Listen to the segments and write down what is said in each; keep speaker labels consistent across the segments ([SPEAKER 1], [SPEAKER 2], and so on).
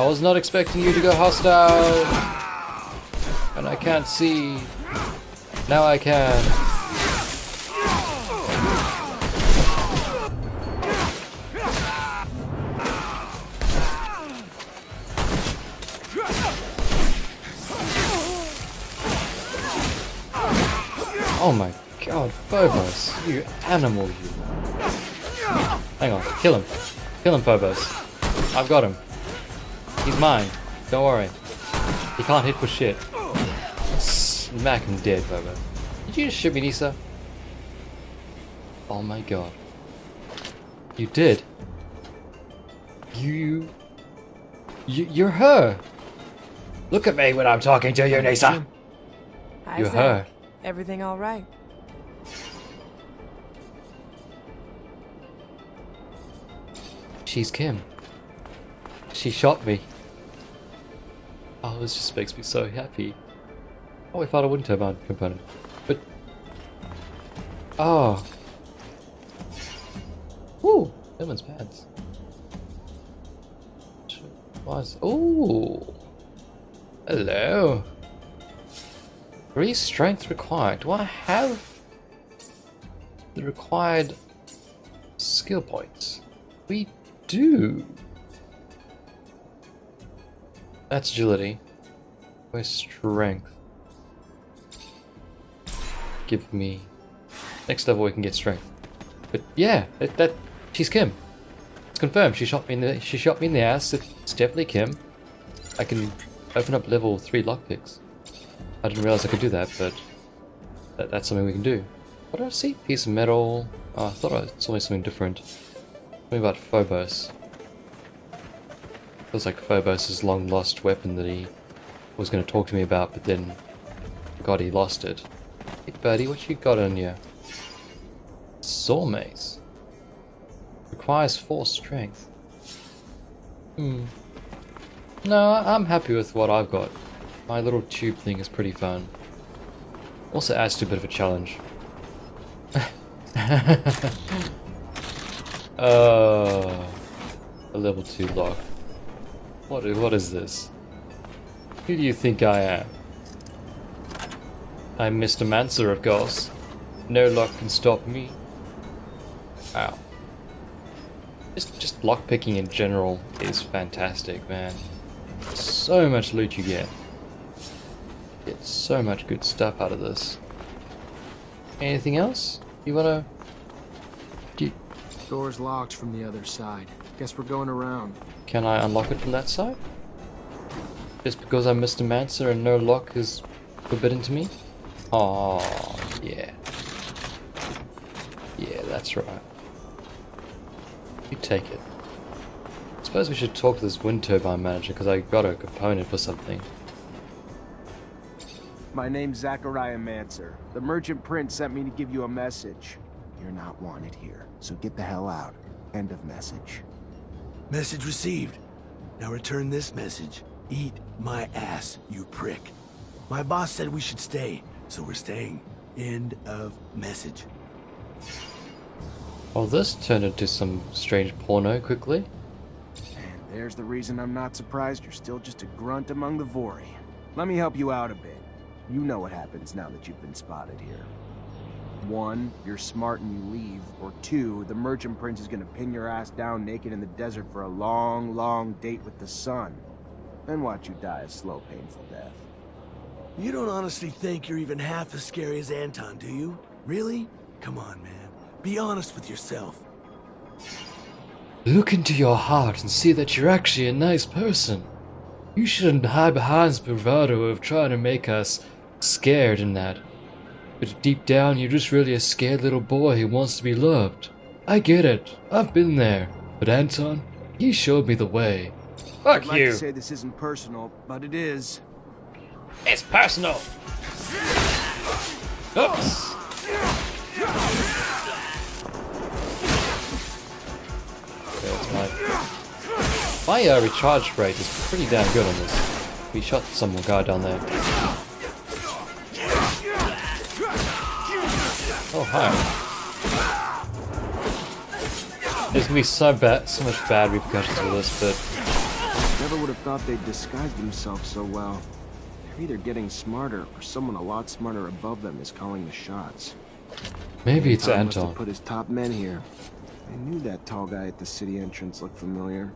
[SPEAKER 1] I was not expecting you to go hostile. And I can't see. Now I can. Oh my god, Phobos, you animal, you. Hang on, kill him. Kill him, Phobos. I've got him. He's mine. Don't worry. He can't hit for shit. Smack him dead, Phobos. Did you just shoot me, Nisa? Oh my god. You did. You're her. Look at me when I'm talking to you, Nisa.
[SPEAKER 2] Hi,
[SPEAKER 1] You're
[SPEAKER 2] Zach.
[SPEAKER 1] her.
[SPEAKER 2] Everything all right?
[SPEAKER 1] She's Kim. She shot me. Oh, this just makes me so happy. Oh, we found a wind turbine component. But... Oh. Woo! Women's pads. Was... Ooh! Hello! 3 strength required. Do I have the required skill points? We do. That's agility. Where's strength? Give me... Next level we can get strength. But yeah, that she's Kim. It's confirmed. She shot me in the ass. It's definitely Kim. I can open up level 3 lockpicks. I didn't realize I could do that, but that's something we can do. What did I see? Piece of metal. Oh, I thought I saw something different. Something about Phobos. Feels like Phobos' long lost weapon that he was going to talk to me about, but then forgot he lost it. Hey buddy, what you got on you? Saw mace. Requires 4 strength. No, I'm happy with what I've got. My little tube thing is pretty fun. Also adds to a bit of a challenge. A level 2 lock. What is this? Who do you think I am? I'm Mr. Mancer, of course. No lock can stop me. Ow. Just lockpicking in general is fantastic, man. So much loot you get. Get so much good stuff out of this. Anything else? You wanna...
[SPEAKER 3] Door's locked from the other side. Guess we're going around.
[SPEAKER 1] Can I unlock it from that side? Just because I'm Mr. Mancer and no lock is forbidden to me? Oh, yeah. Yeah, that's right. You take it. I suppose we should talk to this wind turbine manager because I got a component for something.
[SPEAKER 3] My name's Zachariah Mancer. The merchant prince sent me to give you a message. You're not wanted here, so get the hell out. End of message.
[SPEAKER 4] Message received. Now return this message. Eat my ass, you prick. My boss said we should stay, so we're staying. End of message.
[SPEAKER 1] Well, this turned into some strange porno quickly.
[SPEAKER 3] And there's the reason I'm not surprised you're still just a grunt among the Vori. Let me help you out a bit. You know what happens now that you've been spotted here. 1, you're smart and you leave, or 2, the merchant prince is gonna pin your ass down naked in the desert for a long, long date with the sun. Then watch you die a slow, painful death.
[SPEAKER 4] You don't honestly think you're even half as scary as Anton, do you? Really? Come on, man. Be honest with yourself.
[SPEAKER 1] Look into your heart and see that you're actually a nice person. You shouldn't hide behind the bravado of trying to make us scared in that. But deep down, you're just really a scared little boy who wants to be loved. I get it. I've been there. But Anton, he showed me the way. Fuck
[SPEAKER 3] I'd like
[SPEAKER 1] you.
[SPEAKER 3] to say this isn't personal, but it is.
[SPEAKER 1] It's personal. Oops. My recharge rate is pretty damn good on this. We shot some guy down there. Oh hi. There's gonna be so much bad repercussions with this, but
[SPEAKER 3] Never would have thought they'd disguised themselves so well. They're either getting smarter, or someone a lot smarter above them is calling the shots.
[SPEAKER 1] Maybe it's
[SPEAKER 3] Must have
[SPEAKER 1] Anton.
[SPEAKER 3] put his top men here. I knew that tall guy at the city entrance looked familiar.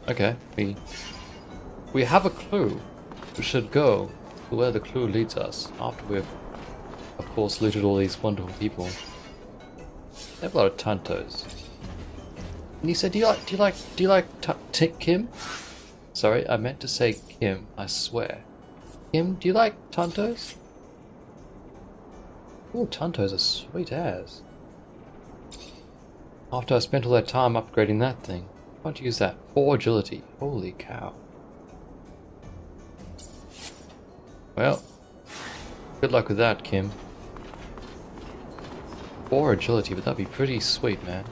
[SPEAKER 1] Okay, we have a clue. We should go to where the clue leads us after we've, of course, looted all these wonderful people. They have a lot of Tantos. And he said, "Do you like Kim?" Sorry, I meant to say Kim. I swear. Kim, do you like Tantos? Oh, Tantos are sweet as. After I spent all that time upgrading that thing, why don't you use that? 4 agility. Holy cow. Well, good luck with that, Kim. 4 agility, but that'd be pretty sweet, man.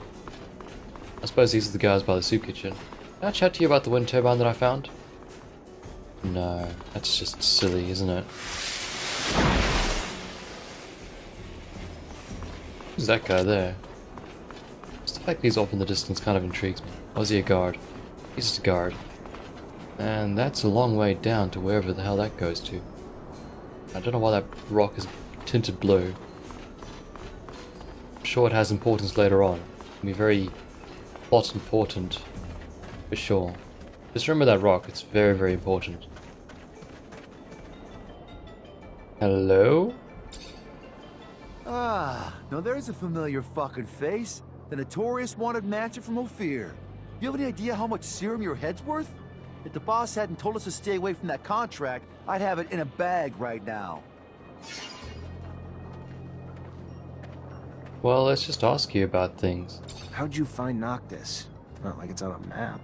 [SPEAKER 1] I suppose these are the guys by the soup kitchen. Can I chat to you about the wind turbine that I found? No, that's just silly, isn't it? Who's that guy there? Stuff like these off in the distance kind of intrigues me. Or is he a guard? He's just a guard. And that's a long way down to wherever the hell that goes to. I don't know why that rock is tinted blue. I'm sure it has importance later on. It'll be very plot important. For sure. Just remember that rock, it's very, very important. Hello?
[SPEAKER 5] Ah, now there's a familiar fucking face. The notorious wanted Mancer from Ophir. You have any idea how much serum your head's worth? If the boss hadn't told us to stay away from that contract, I'd have it in a bag right now.
[SPEAKER 1] Well, let's just ask you about things.
[SPEAKER 3] How'd you find Noctis? Not like it's on a map.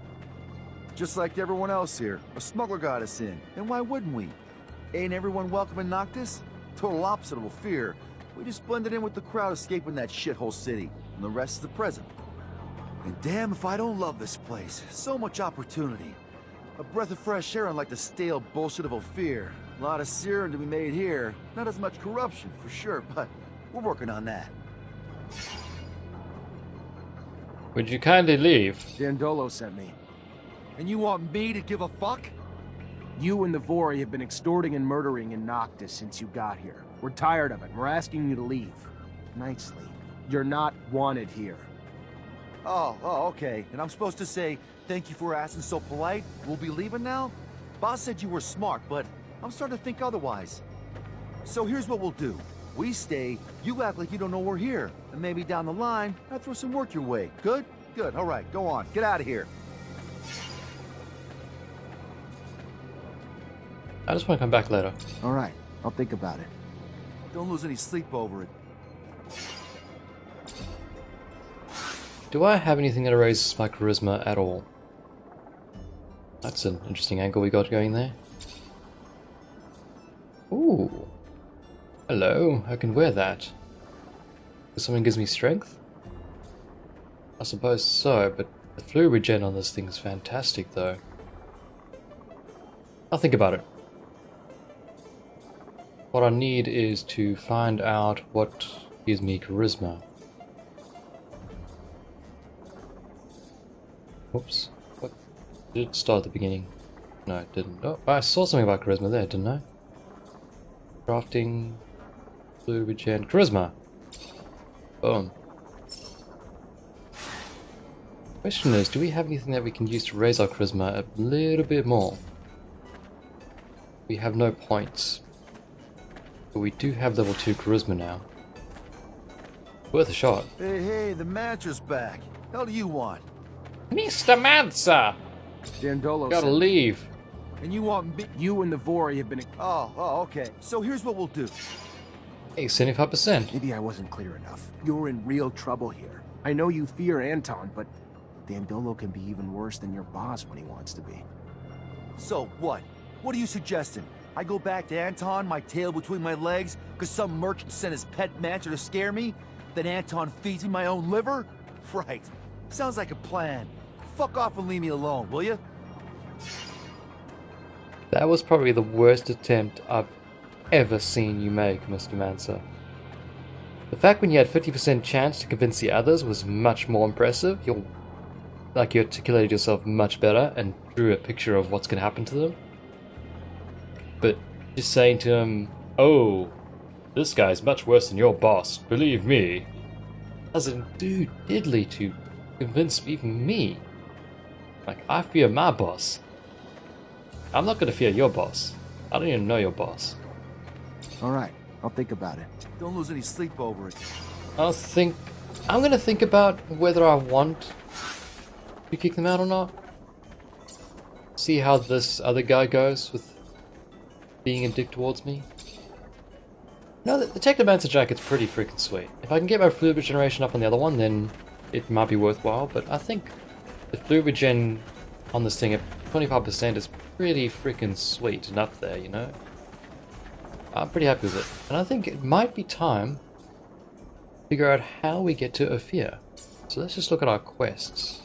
[SPEAKER 5] Just like everyone else here, a smuggler got us in. And why wouldn't we? Ain't everyone welcome in Noctis? Total opposite of Ophir. We just blended in with the crowd escaping that shithole city. And the rest is the present. And damn if I don't love this place. So much opportunity. A breath of fresh air unlike the stale bullshit of Ophir. A lot of serum to be made here. Not as much corruption, for sure, but we're working on that.
[SPEAKER 1] Would you kindly leave?
[SPEAKER 3] Dandolo sent me.
[SPEAKER 5] And you want me to give a fuck?
[SPEAKER 3] You and the Vori have been extorting and murdering in Noctis since you got here. We're tired of it. We're asking you to leave. Nicely. You're not wanted here.
[SPEAKER 5] Oh, okay. And I'm supposed to say, thank you for asking so polite? We'll be leaving now? Boss said you were smart, but I'm starting to think otherwise. So here's what we'll do. We stay, you act like you don't know we're here. And maybe down the line, I'll throw some work your way. Good? Good. All right, go on. Get out of here.
[SPEAKER 1] I just want to come back later.
[SPEAKER 3] All right. I'll think about it.
[SPEAKER 5] Don't lose any sleep over it.
[SPEAKER 1] Do I have anything that raises my charisma at all? That's an interesting angle we got going there. Ooh. Hello, I can wear that. If something gives me strength? I suppose so, but the flu regen on this thing is fantastic though. I'll think about it. What I need is to find out what gives me charisma. Whoops. What? Did it start at the beginning? No, it didn't. Oh, I saw something about charisma there, didn't I? Crafting... Blue regen... Charisma! Boom. Question is, do we have anything that we can use to raise our charisma a little bit more? We have no points. But we do have level 2 charisma now. Worth a shot.
[SPEAKER 5] Hey, the Mancer's back. Hell do you want?
[SPEAKER 1] Mr. Mancer!
[SPEAKER 3] Dandolo
[SPEAKER 1] Gotta
[SPEAKER 3] sent me.
[SPEAKER 1] leave.
[SPEAKER 5] And you want me?
[SPEAKER 3] You and the Vori have been...
[SPEAKER 5] Oh, okay. So here's what we'll do.
[SPEAKER 1] Hey, 75%.
[SPEAKER 3] Maybe I wasn't clear enough. You're in real trouble here. I know you fear Anton, but Dandolo can be even worse than your boss when he wants to be.
[SPEAKER 5] So what? What are you suggesting? I go back to Anton, my tail between my legs, because some merchant sent his pet Mancer to scare me? Then Anton feeds me my own liver? Right. Sounds like a plan. Fuck off and leave me alone, will you?
[SPEAKER 1] That was probably the worst attempt I've ever seen you make, Mr. Mancer. The fact when you had 50% chance to convince the others was much more impressive. like you articulated yourself much better and drew a picture of what's going to happen to them. But just saying to him, "Oh, this guy's much worse than your boss, believe me," doesn't do diddly to convince even me. Like, I fear my boss. I'm not going to fear your boss. I don't even know your boss.
[SPEAKER 3] Alright, I'll think about it.
[SPEAKER 5] Don't lose any sleep over it.
[SPEAKER 1] I'm going to think about whether I want to kick them out or not. See how this other guy goes with being a dick towards me. No, the Technomancer jacket's pretty freaking sweet. If I can get my fluid regeneration up on the other one, then it might be worthwhile, but I think the fluid regen on this thing at 25% is pretty freaking sweet and up there, you know? I'm pretty happy with it. And I think it might be time to figure out how we get to Ophir. So let's just look at our quests.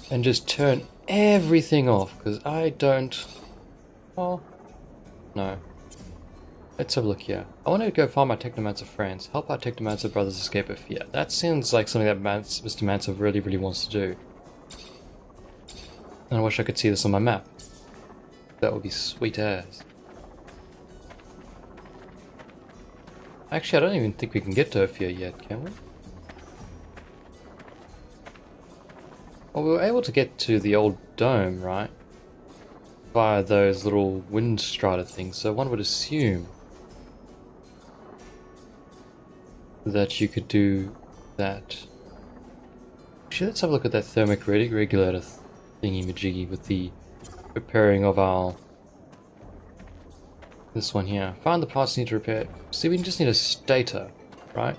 [SPEAKER 1] And just turn everything off, because I don't... Oh, no. Let's have a look here. I want to go find my Technomancer friends. Help our Technomancer brothers escape Ophir. That seems like something that Mr. Mancer really wants to do. And I wish I could see this on my map. That would be sweet as. Actually, I don't even think we can get to Ophir yet, can we? Well, we were able to get to the old dome, right? Via those little wind strider things, so one would assume that you could do that. Actually, let's have a look at that thermic regulator thingy-majiggy with the repairing of our... This one here. Find the parts need to repair. See, we just need a stator, right?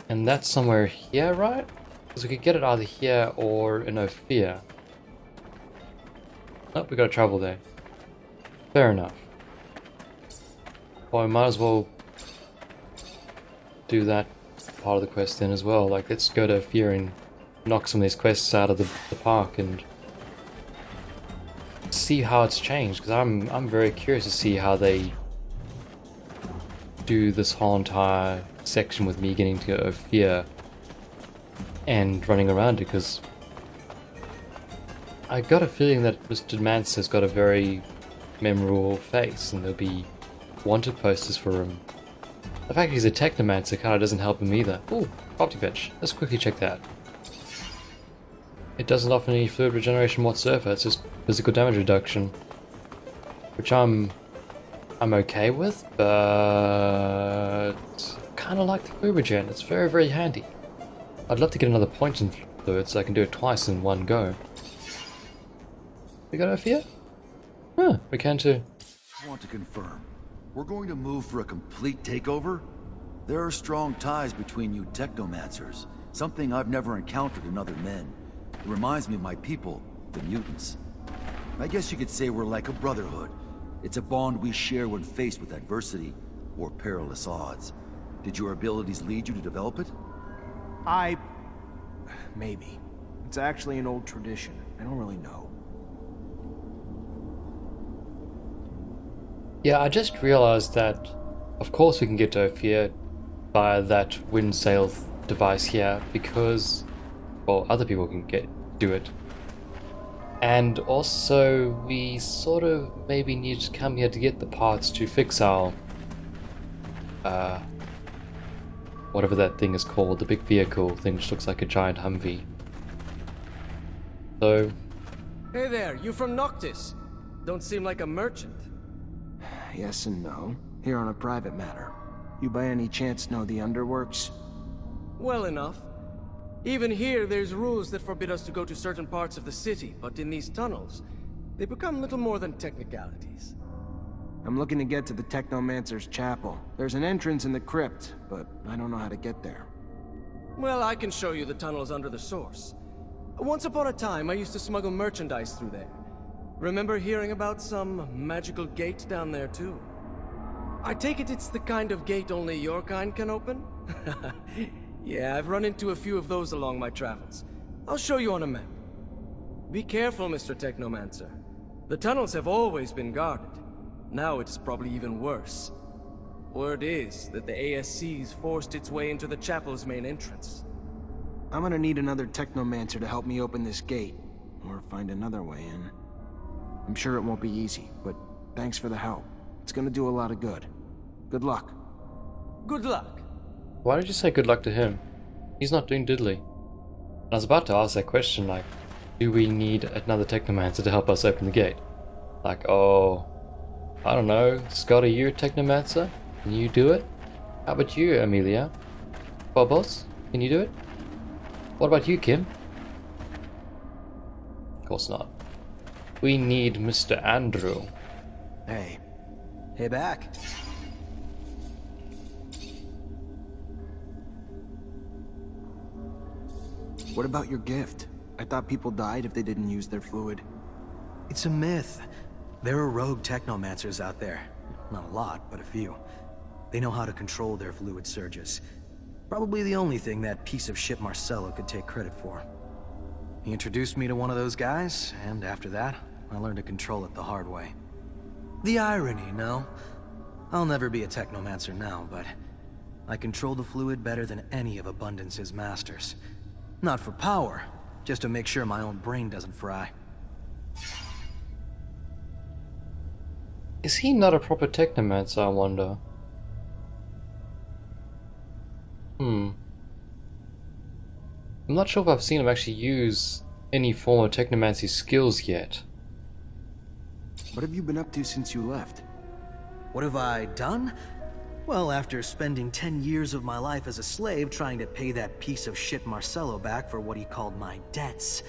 [SPEAKER 1] And that's somewhere here, right? Because we could get it either here or in Ophir. Nope, we gotta travel there. Fair enough. Well, we might as well do that part of the quest then as well. Like, let's go to Ophir and knock some of these quests out of the park and see how it's changed. Because I'm very curious to see how they do this whole entire section with me getting to Ophir and running around it, because I got a feeling that Mr. Mancer's got a very memorable face and there'll be wanted posters for him. The fact he's a Technomancer kind of doesn't help him either. Ooh, optic bench. Let's quickly check that. It doesn't offer any fluid regeneration whatsoever, it's just physical damage reduction. Which I'm okay with, but kinda like the fluid regen. It's very handy. I'd love to get another point in fluid so I can do it twice in one go. We got Ophir? Huh, we can too.
[SPEAKER 5] I want to confirm. We're going to move for a complete takeover? There are strong ties between you Technomancers. Something I've never encountered in other men. It reminds me of my people, the mutants. I guess you could say we're like a brotherhood. It's a bond we share when faced with adversity or perilous odds. Did your abilities lead you to develop it?
[SPEAKER 3] Maybe. It's actually an old tradition. I don't really know.
[SPEAKER 1] Yeah, I just realized that, of course we can get to Ophir via that wind sail device here, because, well, other people can do it. And also, we sort of maybe need to come here to get the parts to fix our, whatever that thing is called, the big vehicle thing which looks like a giant Humvee. So...
[SPEAKER 6] Hey there, you from Noctis? Don't seem like a merchant.
[SPEAKER 3] Yes and no. Here on a private matter. You by any chance know the underworks?
[SPEAKER 6] Well enough. Even here, there's rules that forbid us to go to certain parts of the city, but in these tunnels, they become little more than technicalities.
[SPEAKER 3] I'm looking to get to the Technomancer's chapel. There's an entrance in the crypt, but I don't know how to get there.
[SPEAKER 6] Well, I can show you the tunnels under the source. Once upon a time, I used to smuggle merchandise through there. Remember hearing about some magical gate down there too? I take it it's the kind of gate only your kind can open? Yeah, I've run into a few of those along my travels. I'll show you on a map. Be careful, Mr. Technomancer. The tunnels have always been guarded. Now it's probably even worse. Word is that the ASC's forced its way into the chapel's main entrance.
[SPEAKER 3] I'm gonna need another Technomancer to help me open this gate, or find another way in. I'm sure it won't be easy, but thanks for the help. It's gonna do a lot of good. Good luck.
[SPEAKER 6] Good luck.
[SPEAKER 1] Why did you say good luck to him? He's not doing diddly. I was about to ask that question, like, do we need another Technomancer to help us open the gate? Like, oh, I don't know, Scott, are you a Technomancer? Can you do it? How about you, Amelia? Bobos, can you do it? What about you, Kim? Of course not. We need Mr. Andrew.
[SPEAKER 3] Hey,
[SPEAKER 7] Hey, back.
[SPEAKER 3] what about your gift? I thought people died if they didn't use their fluid.
[SPEAKER 7] It's a myth. There are rogue technomancers out there. Not a lot, but a few. They know how to control their fluid surges. Probably the only thing that piece of shit Marcello could take credit for. He introduced me to one of those guys, and after that, I learned to control it the hard way. The irony, no? I'll never be a technomancer now, but I control the fluid better than any of Abundance's masters. Not for power, just to make sure my own brain doesn't fry.
[SPEAKER 1] Is he not a proper Technomancer, I wonder? I'm not sure if I've seen him actually use any form of Technomancy skills yet.
[SPEAKER 3] What have you been up to since you left?
[SPEAKER 7] What have I done? Well, after spending 10 years of my life as a slave trying to pay that piece of shit Marcello back for what he called my debts,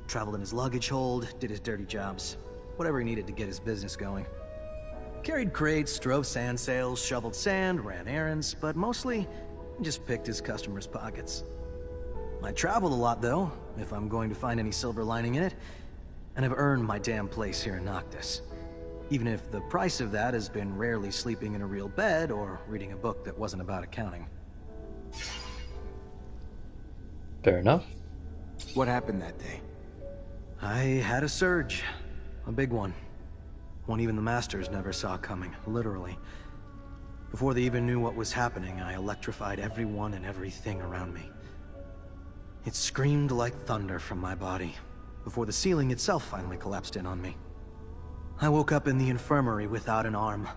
[SPEAKER 7] traveled in his luggage hold, did his dirty jobs, whatever he needed to get his business going. Carried crates, drove sand sales, shoveled sand, ran errands, but mostly just picked his customers' pockets. I traveled a lot though, if I'm going to find any silver lining in it, and I've earned my damn place here in Noctis. Even if the price of that has been rarely sleeping in a real bed or reading a book that wasn't about accounting.
[SPEAKER 1] Fair enough.
[SPEAKER 3] What happened that day?
[SPEAKER 7] I had a surge. A big one. One even the Masters never saw coming, literally. Before they even knew what was happening, I electrified everyone and everything around me. It screamed like thunder from my body, before the ceiling itself finally collapsed in on me. I woke up in the infirmary without an arm,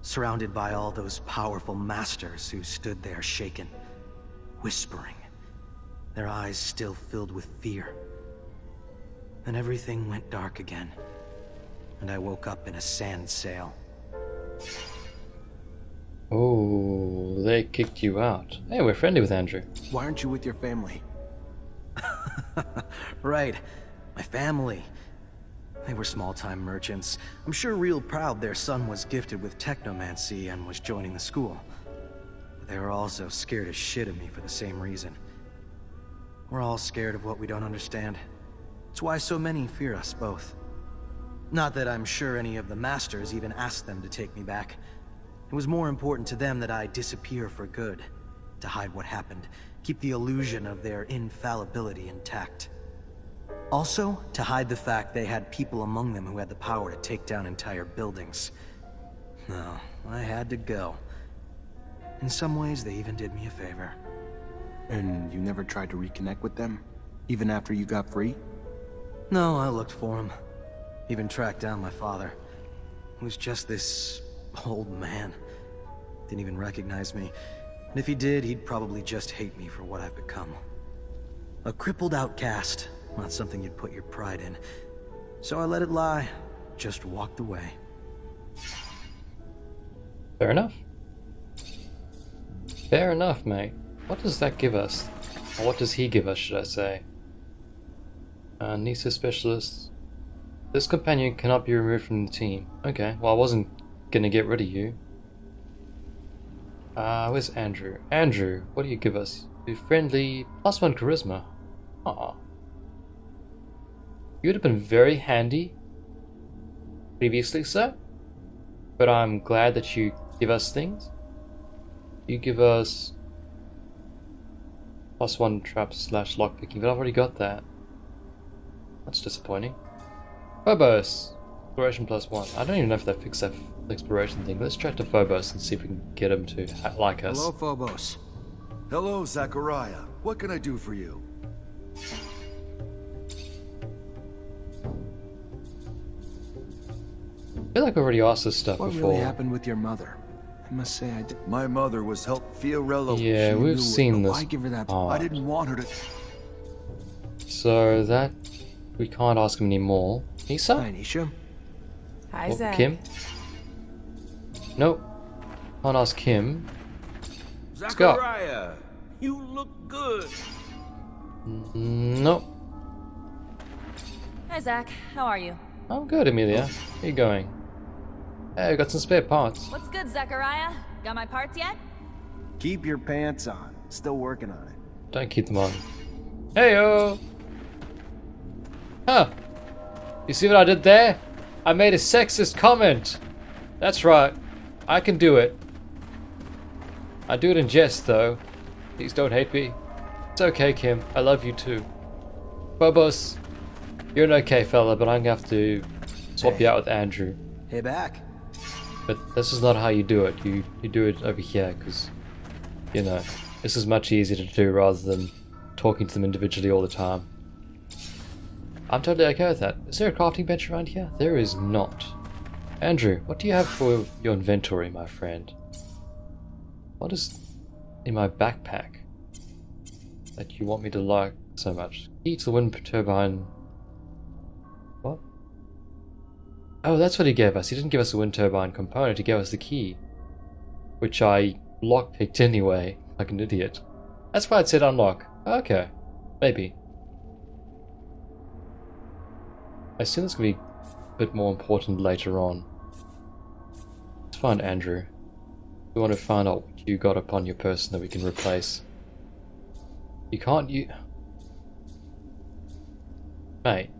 [SPEAKER 7] surrounded by all those powerful masters who stood there shaken, whispering, their eyes still filled with fear. Then everything went dark again, and I woke up in a sand sail.
[SPEAKER 1] Oh, they kicked you out. Hey, we're friendly with Andrew.
[SPEAKER 3] Why aren't you with your family?
[SPEAKER 7] Right, my family. They were small-time merchants. I'm sure real proud their son was gifted with technomancy and was joining the school. But they were also scared as shit of me for the same reason. We're all scared of what we don't understand. It's why so many fear us both. Not that I'm sure any of the masters even asked them to take me back. It was more important to them that I disappear for good, to hide what happened, keep the illusion of their infallibility intact. Also, to hide the fact they had people among them who had the power to take down entire buildings. No, I had to go. In some ways, they even did me a favor.
[SPEAKER 3] And you never tried to reconnect with them? Even after you got free?
[SPEAKER 7] No, I looked for him. Even tracked down my father. He was just this old man. Didn't even recognize me. And if he did, he'd probably just hate me for what I've become. A crippled outcast. Not something you'd put your pride in. So I let it lie. Just walked away.
[SPEAKER 1] Fair enough. Fair enough, mate. What does that give us? Or what does he give us, should I say? Nisa Specialist. This companion cannot be removed from the team. Okay, well I wasn't gonna get rid of you. Where's Andrew? Andrew, what do you give us? Be friendly, +1 charisma. Aw. You would have been very handy previously, sir. But I'm glad that you give us things. You give us +1 trap / lockpicking, but I've already got that. That's disappointing. Phobos! Exploration +1. I don't even know if they fixed that exploration thing. Let's chat to Phobos and see if we can get him to like us.
[SPEAKER 3] Hello, Phobos.
[SPEAKER 5] Hello, Zachariah. What can I do for you?
[SPEAKER 1] I feel like I already asked this stuff
[SPEAKER 3] What
[SPEAKER 1] before.
[SPEAKER 3] really happened with your mother? I must say I did.
[SPEAKER 5] My mother was help Fiorello.
[SPEAKER 1] Yeah,
[SPEAKER 5] She
[SPEAKER 1] we've
[SPEAKER 5] knew
[SPEAKER 1] seen
[SPEAKER 5] it.
[SPEAKER 1] this.
[SPEAKER 3] Why give her that?
[SPEAKER 5] I didn't want her to.
[SPEAKER 1] So that we can't ask him anymore. Nisa?
[SPEAKER 3] Hi, Nisha.
[SPEAKER 2] Hi,
[SPEAKER 1] Or
[SPEAKER 2] Zach.
[SPEAKER 1] Kim? Nope. Can't ask Kim. Let's go.
[SPEAKER 6] Zachariah, you look good.
[SPEAKER 1] Nope.
[SPEAKER 8] Hi, Zach. How are you?
[SPEAKER 1] I'm good, Amelia. Where you going? Hey, I got some spare parts.
[SPEAKER 8] What's good, Zachariah? Got my parts yet?
[SPEAKER 3] Keep your pants on. Still working on it.
[SPEAKER 1] Don't keep them on. Heyo! Huh. You see what I did there? I made a sexist comment. That's right. I can do it. I do it in jest, though. Please don't hate me. It's okay, Kim. I love you too. Bobos, you're an okay fella, but I'm gonna have to swap you out with Andrew.
[SPEAKER 7] Hey, back.
[SPEAKER 1] But this is not how you do it. You do it over here, because, you know, this is much easier to do rather than talking to them individually all the time. I'm totally okay with that. Is there a crafting bench around here? There is not. Andrew, what do you have for your inventory, my friend? What is in my backpack that you want me to like so much? Key to the wind turbine. What? Oh, that's what he gave us. He didn't give us a wind turbine component, he gave us the key. Which I lockpicked anyway, like an idiot. That's why it said unlock. Okay. Maybe. I assume it's going to be a bit more important later on. Let's find Andrew. We want to find out what you got upon your person that we can replace. You can't Mate.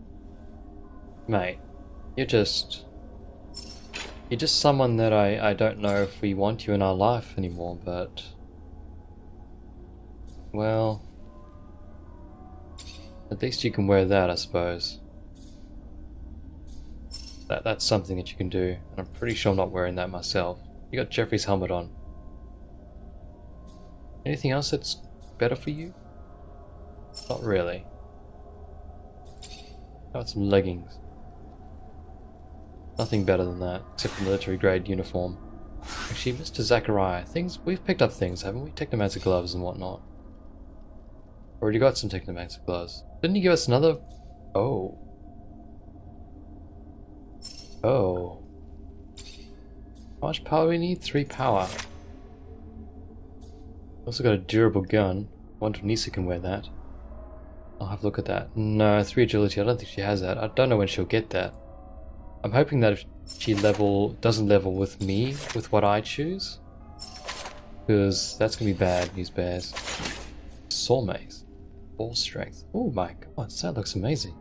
[SPEAKER 1] Mate. You're just someone that I don't know if we want you in our life anymore, but... Well... At least you can wear that, I suppose. That's something that you can do, and I'm pretty sure I'm not wearing that myself. You got Jeffrey's helmet on. Anything else that's better for you? Not really. How about some leggings? Nothing better than that, except for military grade uniform. Actually, Mr. Zachariah, we've picked up things, haven't we? Technomancer gloves and whatnot. Already got some Technomancer gloves. Didn't he give us another? Oh. Oh. How much power do we need? 3 power. Also got a durable gun. I wonder if Nisa can wear that. I'll have a look at that. No, 3 agility. I don't think she has that. I don't know when she'll get that. I'm hoping that if she doesn't level with me, with what I choose. Because that's going to be bad news bears. Soul mace. Ball strength. Oh my god, that looks amazing.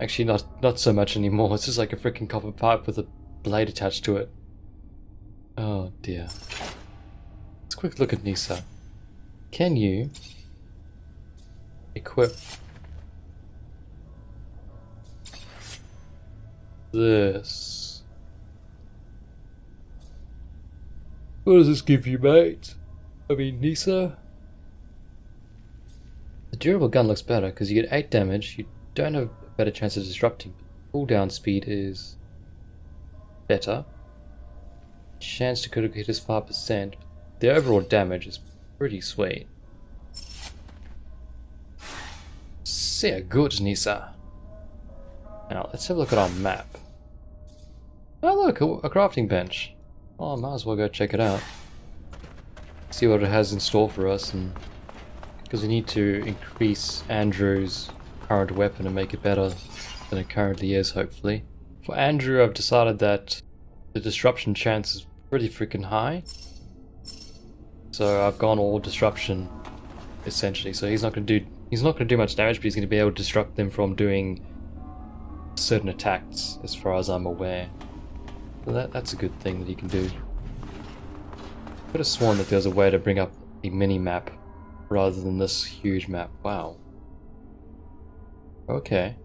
[SPEAKER 1] Actually, not so much anymore. It's just like a freaking copper pipe with a blade attached to it. Oh dear. Let's quick look at Nisa. Can you equip this? What does this give you, mate? I mean, Nisa? The durable gun looks better because you get 8 damage. You don't have a better chance of disrupting. Cooldown speed is better. Chance to critical hit is 5%. The overall damage is pretty sweet. Sehr good, Nisa. Now, let's have a look at our map. Oh look, a crafting bench. Oh, I might as well go check it out. See what it has in store for us, and because we need to increase Andrew's current weapon and make it better than it currently is, hopefully. For Andrew, I've decided that the disruption chance is pretty freaking high. So I've gone all disruption, essentially. So he's not going to do much damage, but he's going to be able to disrupt them from doing certain attacks, as far as I'm aware. So that's a good thing that he can do. Could have sworn that there was a way to bring up a mini map rather than this huge map. Wow. Okay.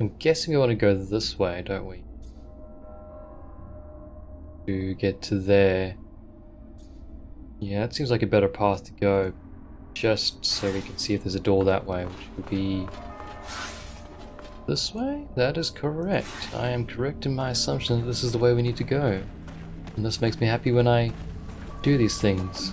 [SPEAKER 1] I'm guessing we want to go this way, don't we? To get to there. Yeah, it seems like a better path to go. Just so we can see if there's a door that way, which would be this way? That is correct. I am correct in my assumption that this is the way we need to go. And this makes me happy when I do these things.